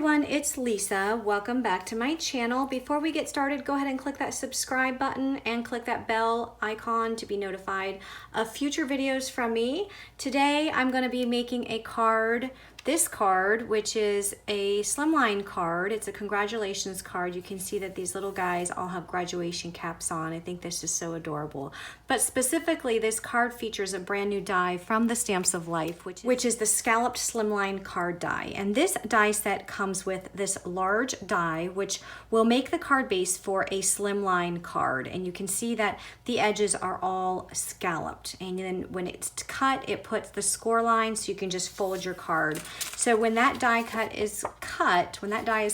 everyone, it's Lisa. Welcome back to my channel. Before we get started, go ahead and click that subscribe button and click that bell icon to be notified of future videos from me. Today I'm going to be making a card. This card, which is a slimline card, it's a congratulations card. You can see that these little guys all have graduation caps on. I think this is so adorable. But specifically, this card features a brand new die from the Stamps of Life, which is the Scalloped Slimline card die. And this die set comes with this large die, which will make the card base for a slimline card. And you can see that the edges are all scalloped. And then when it's cut, it puts the score line so you can just fold your card. So when that die is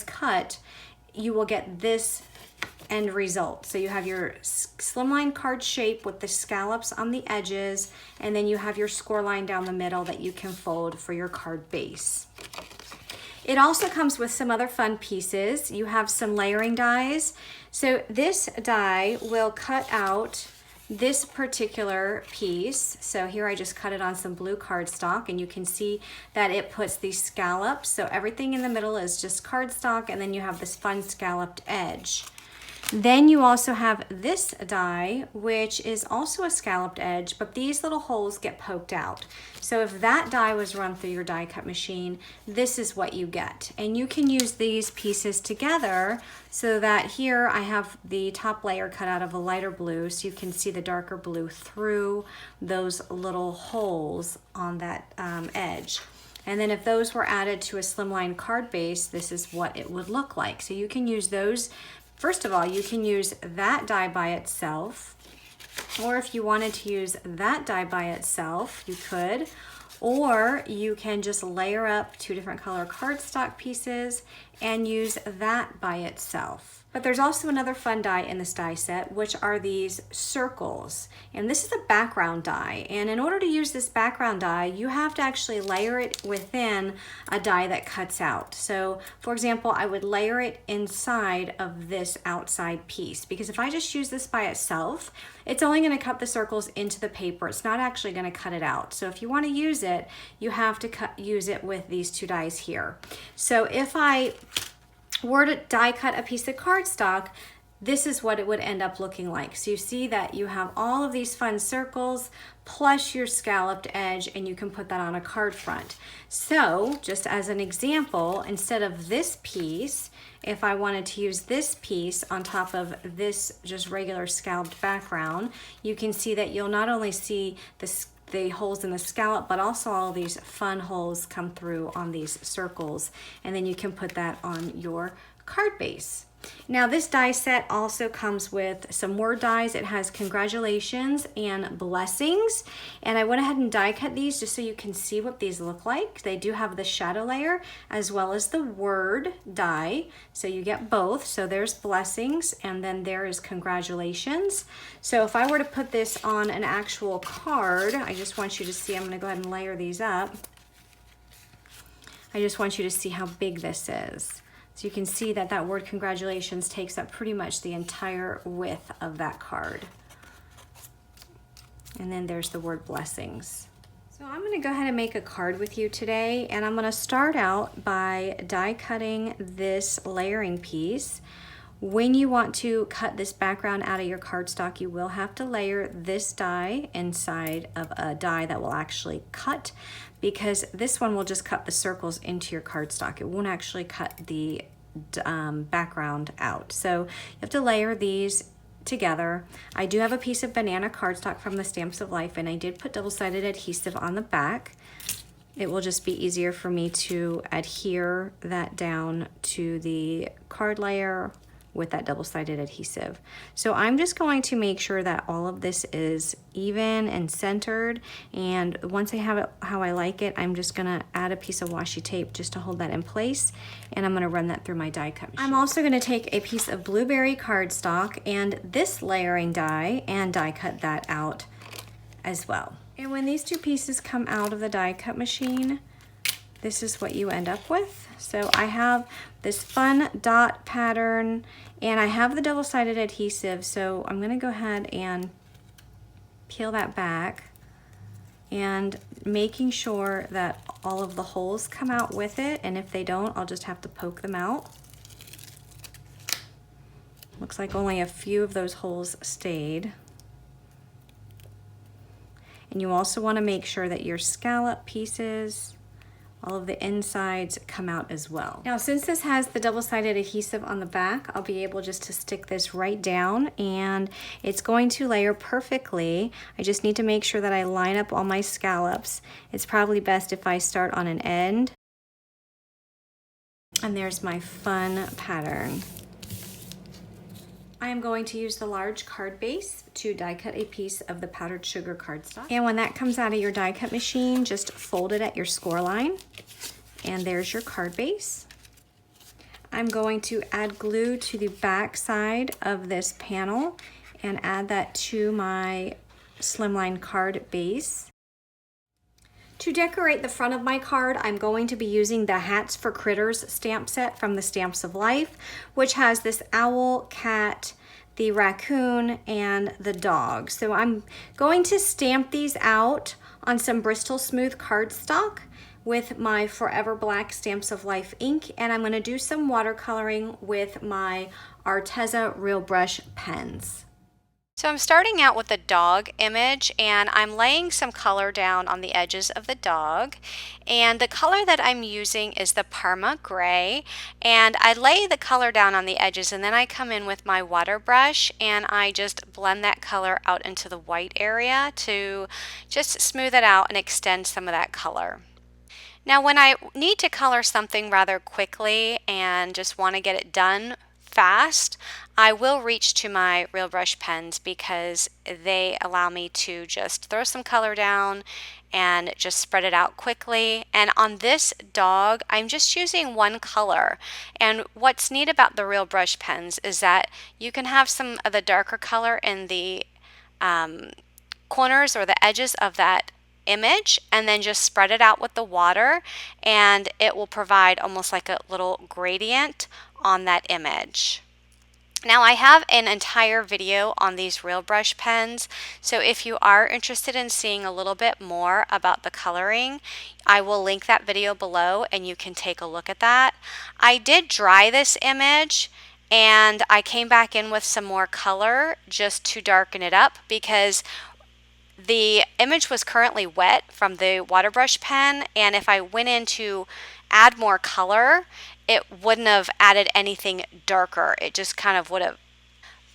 cut, you will get this end result. So you have your slimline card shape with the scallops on the edges, and then you have your score line down the middle that you can fold for your card base. It also comes with some other fun pieces. You have some layering dies. So this die will cut out this particular piece. So here I just cut it on some blue cardstock, and you can see that it puts these scallops. So everything in the middle is just cardstock, and then you have this fun scalloped edge. Then you also have this die, which is also a scalloped edge, but these little holes get poked out. So if that die was run through your die cut machine, this is what you get. And you can use these pieces together so that here I have the top layer cut out of a lighter blue, so you can see the darker blue through those little holes on that edge. And then if those were added to a slimline card base, this is what it would look like. So you can use those. First of all, you can use that die by itself, or if you wanted to use that die by itself, you could, or you can just layer up two different color cardstock pieces and use that by itself. But there's also another fun die in this die set, which are these circles. And this is a background die. And in order to use this background die, you have to actually layer it within a die that cuts out. So for example, I would layer it inside of this outside piece, because if I just use this by itself, it's only going to cut the circles into the paper. It's not actually going to cut it out. So if you want to use it, you have to use it with these two dies here. So if I were to die cut a piece of cardstock, this is what it would end up looking like. So you see that you have all of these fun circles plus your scalloped edge, and you can put that on a card front. So just as an example, instead of this piece, if I wanted to use this piece on top of this just regular scalloped background, you can see that you'll not only see the holes in the scallop, but also all these fun holes come through on these circles, and then you can put that on your card base. Now this die set also comes with some word dies. It has congratulations and blessings, and I went ahead and die cut these just so you can see what these look like. They do have the shadow layer as well as the word die, so you get both. So there's blessings, and then there is congratulations. So if I were to put this on an actual card, I just want you to see, I'm going to go ahead and layer these up. I just want you to see how big this is. So you can see that that word congratulations takes up pretty much the entire width of that card. And then there's the word blessings. So I'm going to go ahead and make a card with you today, and I'm going to start out by die cutting this layering piece. When you want to cut this background out of your cardstock, you will have to layer this die inside of a die that will actually cut, because this one will just cut the circles into your cardstock. It won't actually cut the background out. So you have to layer these together. I do have a piece of banana cardstock from the Stamps of Life, and I did put double-sided adhesive on the back. It will just be easier for me to adhere that down to the card layer with that double-sided adhesive. So I'm just going to make sure that all of this is even and centered, and once I have it how I like it, I'm just gonna add a piece of washi tape just to hold that in place, and I'm gonna run that through my die cut machine. I'm also gonna take a piece of blueberry cardstock and this layering die and die cut that out as well. And when these two pieces come out of the die cut machine, this is what you end up with. So I have this fun dot pattern, and I have the double-sided adhesive, so I'm gonna go ahead and peel that back. and making sure that all of the holes come out with it, and if they don't, I'll just have to poke them out. Looks like only a few of those holes stayed. And you also want to make sure that your scallop pieces, all of the insides, come out as well. Now, since this has the double-sided adhesive on the back, I'll be able just to stick this right down and it's going to layer perfectly. I just need to make sure that I line up all my scallops. It's probably best if I start on an end. And there's my fun pattern. I am going to use the large card base to die cut a piece of the powdered sugar cardstock. And when that comes out of your die cut machine, just fold it at your score line. And there's your card base. I'm going to add glue to the back side of this panel and add that to my slimline card base. To decorate the front of my card, I'm going to be using the Hats for Critters stamp set from the Stamps of Life, which has this owl, cat, the raccoon, and the dog. So I'm going to stamp these out on some Bristol Smooth cardstock with my Forever Black Stamps of Life ink, and I'm going to do some watercoloring with my Arteza Real Brush pens. So I'm starting out with the dog image, and I'm laying some color down on the edges of the dog, and the color that I'm using is the Parma Gray, and I lay the color down on the edges and then I come in with my water brush and I just blend that color out into the white area to just smooth it out and extend some of that color. Now when I need to color something rather quickly and just want to get it done fast, I will reach to my Real Brush pens because they allow me to just throw some color down and just spread it out quickly. And on this dog, I'm just using one color. And what's neat about the Real Brush pens is that you can have some of the darker color in the corners or the edges of that image and then just spread it out with the water, and it will provide almost like a little gradient on that image. Now I have an entire video on these Real Brush pens, so if you are interested in seeing a little bit more about the coloring, I will link that video below and you can take a look at that. I did dry this image and I came back in with some more color just to darken it up because the image was currently wet from the water brush pen, and if I went in to add more color, it wouldn't have added anything darker. It just kind of would have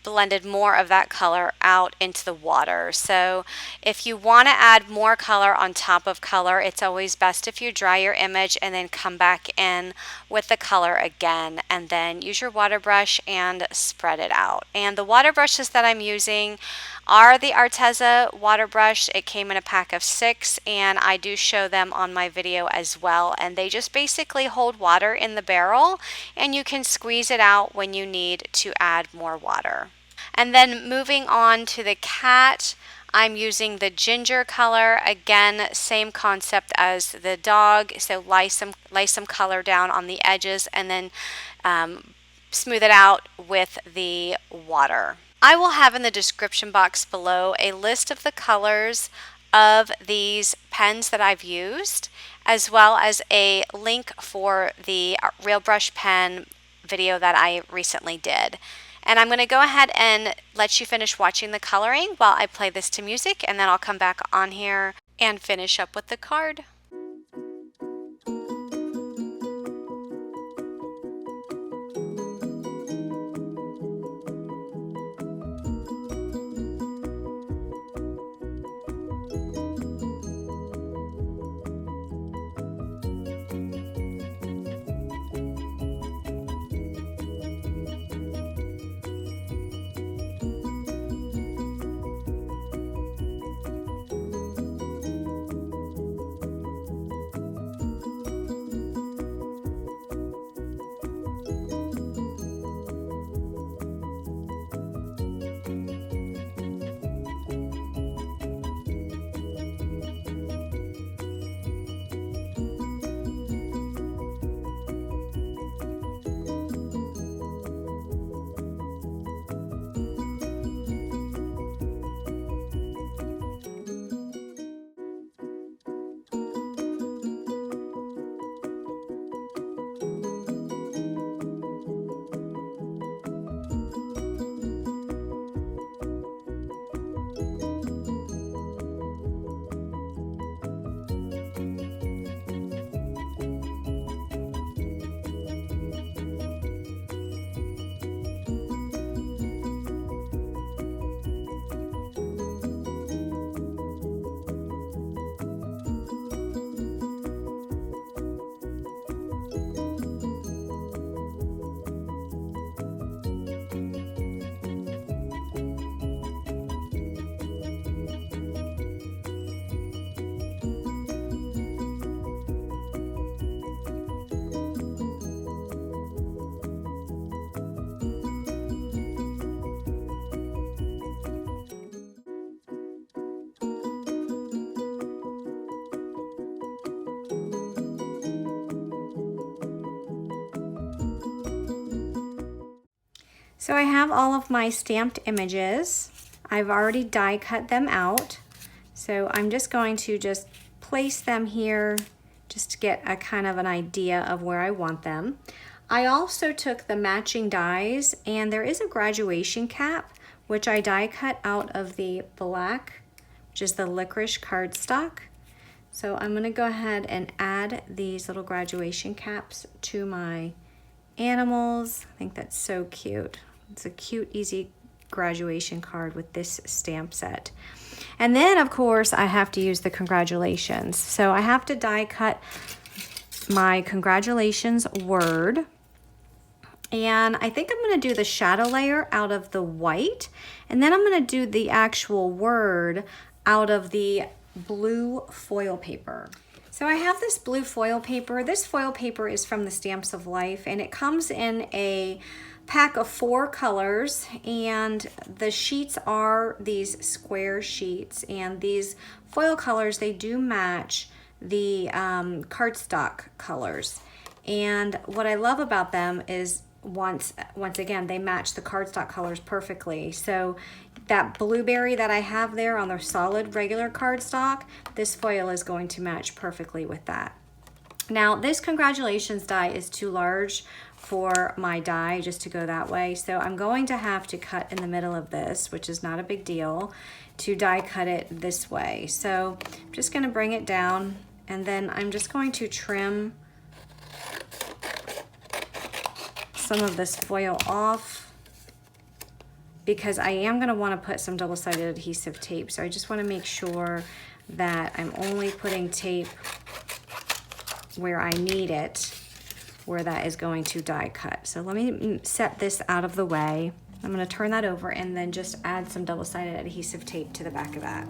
blended more of that color out into the water. So if you want to add more color on top of color, it's always best if you dry your image and then come back in with the color again and then use your water brush and spread it out. And the water brushes that I'm using are the Arteza water brush. It came in a pack of 6 and I do show them on my video as well, and they just basically hold water in the barrel and you can squeeze it out when you need to add more water. And then moving on to the cat, I'm using the ginger color. Again, same concept as the dog, so lay some color down on the edges and then smooth it out with the water. I will have in the description box below a list of the colors of these pens that I've used, as well as a link for the Real Brush pen video that I recently did. And I'm going to go ahead and let you finish watching the coloring while I play this to music, and then I'll come back on here and finish up with the card. So I have all of my stamped images. I've already die cut them out. So I'm just going to just place them here just to get a kind of an idea of where I want them. I also took the matching dies, and there is a graduation cap, which I die cut out of the black, which is the licorice cardstock. So I'm gonna go ahead and add these little graduation caps to my animals. I think that's so cute. It's a cute, easy graduation card with this stamp set. And then of course I have to use the congratulations. So I have to die cut my congratulations word. And I think I'm gonna do the shadow layer out of the white, and then I'm gonna do the actual word out of the blue foil paper. So I have this blue foil paper. This foil paper is from the Stamps of Life, and it comes in a pack of 4 colors, and the sheets are these square sheets, and these foil colors, they do match the cardstock colors. And what I love about them is once again, they match the cardstock colors perfectly. So that blueberry that I have there on the solid regular cardstock, this foil is going to match perfectly with that. Now this congratulations die is too large for my die just to go that way. So I'm going to have to cut in the middle of this, which is not a big deal, to die cut it this way. So I'm just gonna bring it down, and then I'm just going to trim some of this foil off, because I am going to want to put some double-sided adhesive tape. So I just want to make sure that I'm only putting tape where I need it, where that is going to die cut. So let me set this out of the way. I'm going to turn that over and then just add some double-sided adhesive tape to the back of that.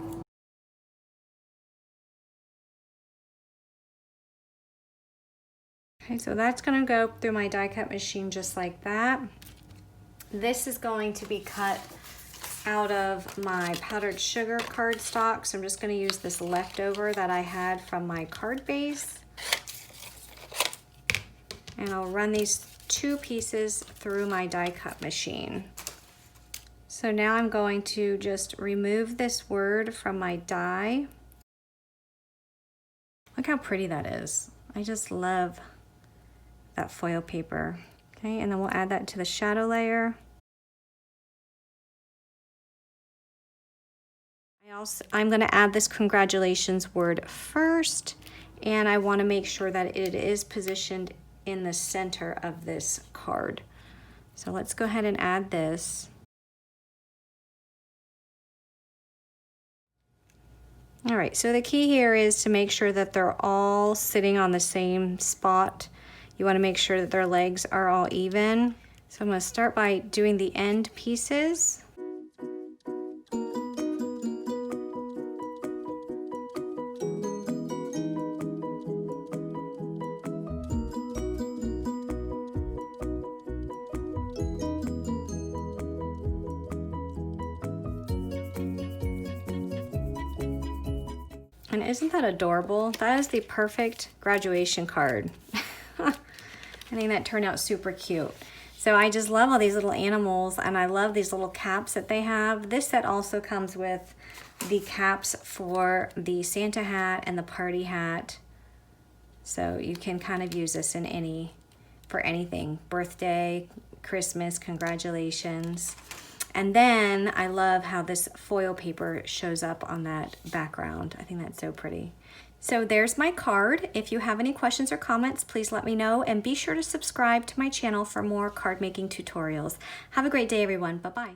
Okay, so that's gonna go through my die cut machine just like that. This is going to be cut out of my powdered sugar cardstock. So I'm just gonna use this leftover that I had from my card base. And I'll run these 2 pieces through my die cut machine. So now I'm going to just remove this word from my die. Look how pretty that is. I just love that foil paper. Okay, and then we'll add that to the shadow layer. I'm gonna add this congratulations word first, and I wanna make sure that it is positioned in the center of this card. So let's go ahead and add this. All right, so the key here is to make sure that they're all sitting on the same spot. You want to make sure that their legs are all even. So I'm going to start by doing the end pieces. And isn't that adorable? That is the perfect graduation card. I think that turned out super cute. So I just love all these little animals, and I love these little caps that they have. This set also comes with the caps for the Santa hat and the party hat. So you can kind of use this for anything, birthday, Christmas, congratulations. And then I love how this foil paper shows up on that background. I think that's so pretty. So there's my card. If you have any questions or comments, please let me know, and be sure to subscribe to my channel for more card making tutorials. Have a great day, everyone. Bye-bye.